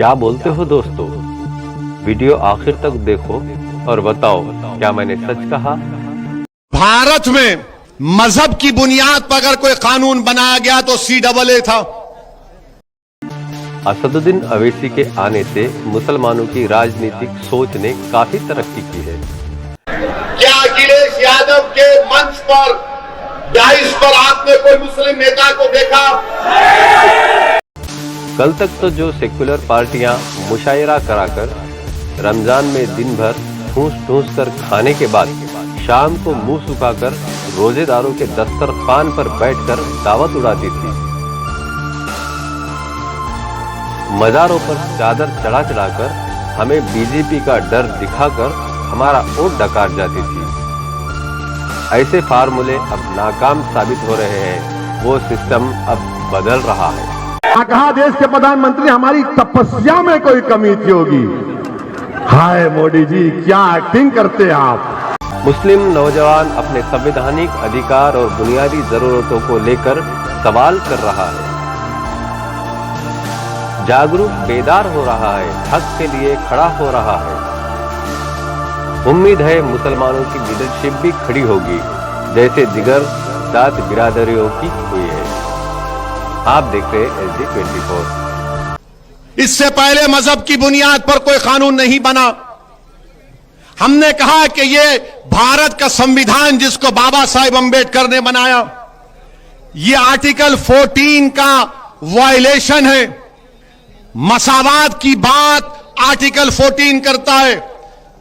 क्या बोलते हो दोस्तों? वीडियो आखिर तक देखो और बताओ क्या मैंने सच कहा? भारत में मजहब की बुनियाद पर अगर कोई कानून बनाया गया तो CAA था। असदुद्दीन अवैसी के आने से मुसलमानों की राजनीतिक सोच ने काफी तरक्की की है। क्या अखिलेश यादव के मंच पर डाइस पर आपने कोई मुस्लिम नेता को देखा? कल तक तो जो सेक्युलर पार्टियां मुशायरा कराकर रमजान में दिन भर ठूस कर खाने के बाद शाम को मुंह सुखाकर रोजेदारों के दस्तरखान पर बैठकर दावत उड़ाती थी, मजारों पर चादर चढ़ा चढ़ाकर हमें बीजेपी का डर दिखाकर हमारा वोट डकार जाती थी। ऐसे फार्मूले अब नाकाम साबित हो रहे हैं। वो सिस्टम अब बदल रहा है। कहा देश के प्रधानमंत्री हमारी तपस्या में कोई कमी थी होगी। हाय मोदी जी, क्या एक्टिंग करते हैं आप। मुस्लिम नौजवान अपने संवैधानिक अधिकार और बुनियादी जरूरतों को लेकर सवाल कर रहा है, जागरूक बेदार हो रहा है, हक के लिए खड़ा हो रहा है। उम्मीद है मुसलमानों की लीडरशिप भी खड़ी होगी जैसे दिगर जात बिरादरियों की हुई है। आप देख रहे हैं SG24। इससे पहले मजहब की बुनियाद पर कोई कानून नहीं बना। हमने कहा कि ये भारत का संविधान जिसको बाबा साहेब अंबेडकर ने बनाया, ये आर्टिकल 14 का वायलेशन है। मसावात की बात आर्टिकल 14 करता है।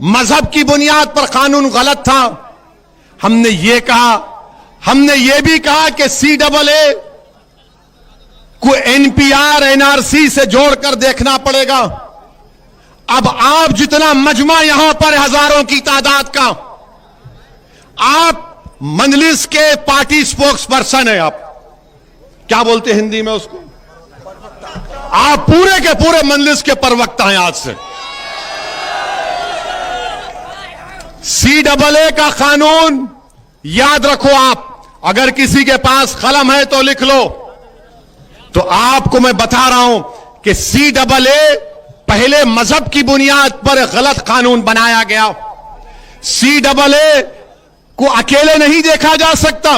मजहब की बुनियाद पर कानून गलत था। हमने ये कहा, हमने ये भी कहा कि CAA को NPR NRC से जोड़कर देखना पड़ेगा। अब आप जितना मजमा यहां पर हजारों की तादाद का, आप मजलिस के पार्टी स्पोक्स पर्सन है। आप क्या बोलते हैं हिंदी में उसको? आप पूरे के पूरे मजलिस के प्रवक्ता हैं। आज से CAA का कानून याद रखो। आप अगर किसी के पास कलम है तो लिख लो। तो आपको मैं बता रहा हूं कि CAA पहले मजहब की बुनियाद पर गलत कानून बनाया गया। CAA को अकेले नहीं देखा जा सकता।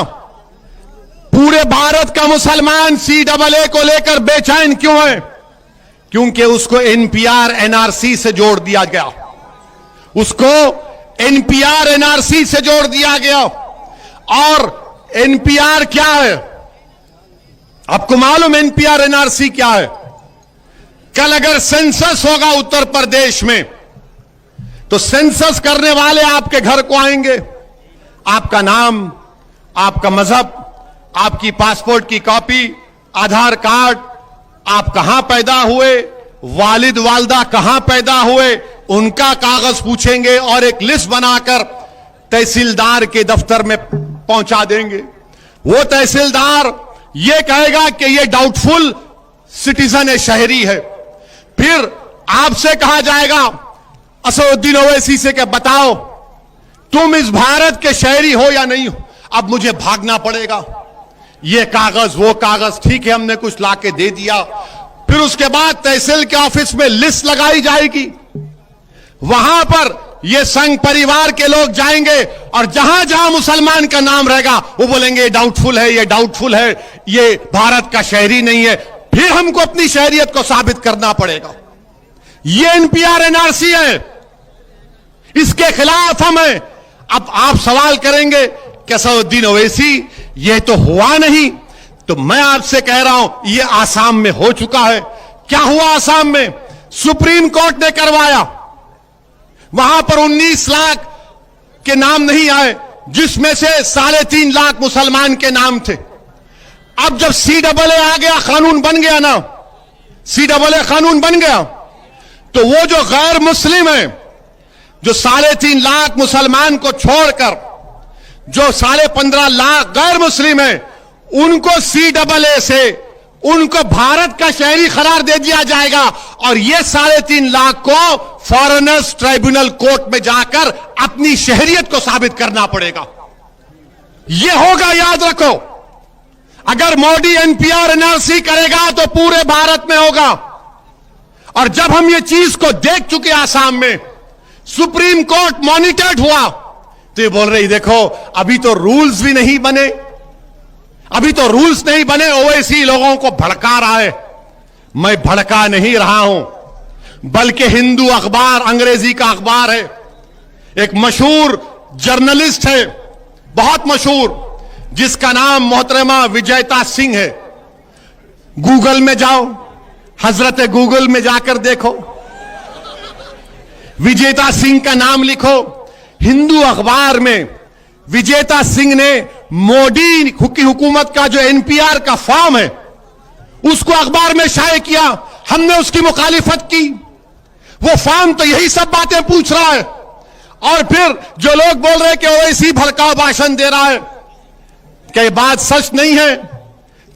पूरे भारत का मुसलमान CAA को लेकर बेचैन क्यों है? क्योंकि उसको NPR NRC से जोड़ दिया गया। उसको NPR NRC से जोड़ दिया गया। और NPR क्या है? आपको मालूम NPR NRC क्या है? कल अगर सेंसस होगा उत्तर प्रदेश में तो सेंसस करने वाले आपके घर को आएंगे। आपका नाम, आपका मजहब, आपकी पासपोर्ट की कॉपी, आधार कार्ड, आप कहां पैदा हुए, वालिद वालदा कहां पैदा हुए, उनका कागज पूछेंगे और एक लिस्ट बनाकर तहसीलदार के दफ्तर में पहुंचा देंगे। वो तहसीलदार ये कहेगा कि ये डाउटफुल सिटीजन है, शहरी है। फिर आपसे कहा जाएगा असदुद्दीन ओवैसी से कि बताओ तुम इस भारत के शहरी हो या नहीं हो। अब मुझे भागना पड़ेगा। ये कागज वो कागज, ठीक है, हमने कुछ लाके दे दिया। फिर उसके बाद तहसील के ऑफिस में लिस्ट लगाई जाएगी। वहां पर ये संघ परिवार के लोग जाएंगे और जहां जहां मुसलमान का नाम रहेगा वो बोलेंगे ये डाउटफुल है, ये डाउटफुल है, ये भारत का शहरी नहीं है। फिर हमको अपनी शहरियत को साबित करना पड़ेगा। ये NPR NRC है, इसके खिलाफ हम हैं। अब आप सवाल करेंगे कि असदुद्दीन ओवैसी ये तो हुआ नहीं। तो मैं आपसे कह रहा हूं ये आसाम में हो चुका है। क्या हुआ आसाम में? सुप्रीम कोर्ट ने करवाया। वहां पर 19 लाख के नाम नहीं आए, जिसमें से 3.5 लाख मुसलमान के नाम थे। अब जब CAA आ गया, कानून बन गया ना, CAA कानून बन गया, तो वो जो गैर मुस्लिम है, जो 3.5 लाख मुसलमान को छोड़कर जो 15.5 लाख गैर मुस्लिम है, उनको CAA से उनको भारत का शहरी करार दे दिया जाएगा। और ये 3.5 लाख को फॉरेनर्स ट्राइब्यूनल कोर्ट में जाकर अपनी शहरियत को साबित करना पड़ेगा। ये होगा, याद रखो। अगर मोदी NPR NRC करेगा तो पूरे भारत में होगा। और जब हम ये चीज को देख चुके आसाम में, सुप्रीम कोर्ट मॉनिटर्ड हुआ, तो ये बोल रही देखो अभी तो रूल्स भी नहीं बने, अभी तो रूल्स नहीं बने, ओवैसी लोगों को भड़का रहा है। मैं भड़का नहीं रहा हूं, बल्कि हिंदू अखबार, अंग्रेजी का अखबार है, एक मशहूर जर्नलिस्ट है, बहुत मशहूर, जिसका नाम मोहतरमा विजयता सिंह है। गूगल में जाओ, हजरत गूगल में जाकर देखो, विजेता सिंह का नाम लिखो। हिंदू अखबार में विजेता सिंह ने मोदी की हुकूमत का जो एनपीआर का फॉर्म है उसको अखबार में शाये किया। हमने उसकी मुखालिफत की। वो फॉर्म तो यही सब बातें पूछ रहा है, और फिर जो लोग बोल रहे हैं कि ओवैसी भड़काऊ भाषण दे रहा है, क्या ये बात सच नहीं है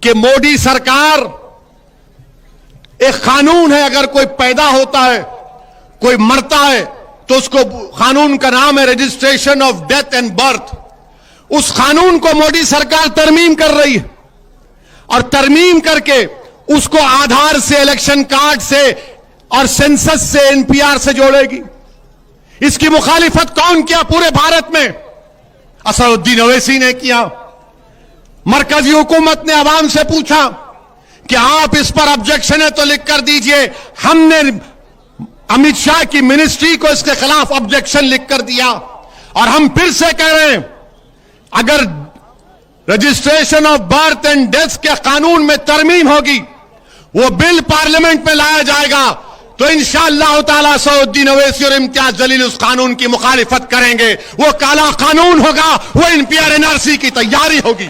कि मोदी सरकार, एक कानून है, अगर कोई पैदा होता है, कोई मरता है, तो उसको, कानून का नाम है registration of death and birth, उस कानून को मोदी सरकार तरमीम कर रही है, और तरमीम करके उसको आधार से, इलेक्शन कार्ड से और सेंसस से, एनपीआर से जोड़ेगी। इसकी मुखालिफत कौन किया पूरे भारत में? असदुद्दीन ओवैसी ने किया। मरकजी हुकूमत ने आवाम से पूछा कि आप इस पर ऑब्जेक्शन है तो लिख कर दीजिए। हमने अमित शाह की मिनिस्ट्री को इसके खिलाफ ऑब्जेक्शन लिख कर दिया, और हम फिर से कह रहे हैं, अगर registration of birth and death के कानून में तरमीम होगी, वो बिल पार्लियामेंट में लाया जाएगा, तो इंशाअल्लाह ताला असदुद्दीन ओवैसी और इम्तियाज जलील उस कानून की मुखालिफत करेंगे। वो काला कानून होगा, वो एनपीआर एनआरसी की तैयारी होगी।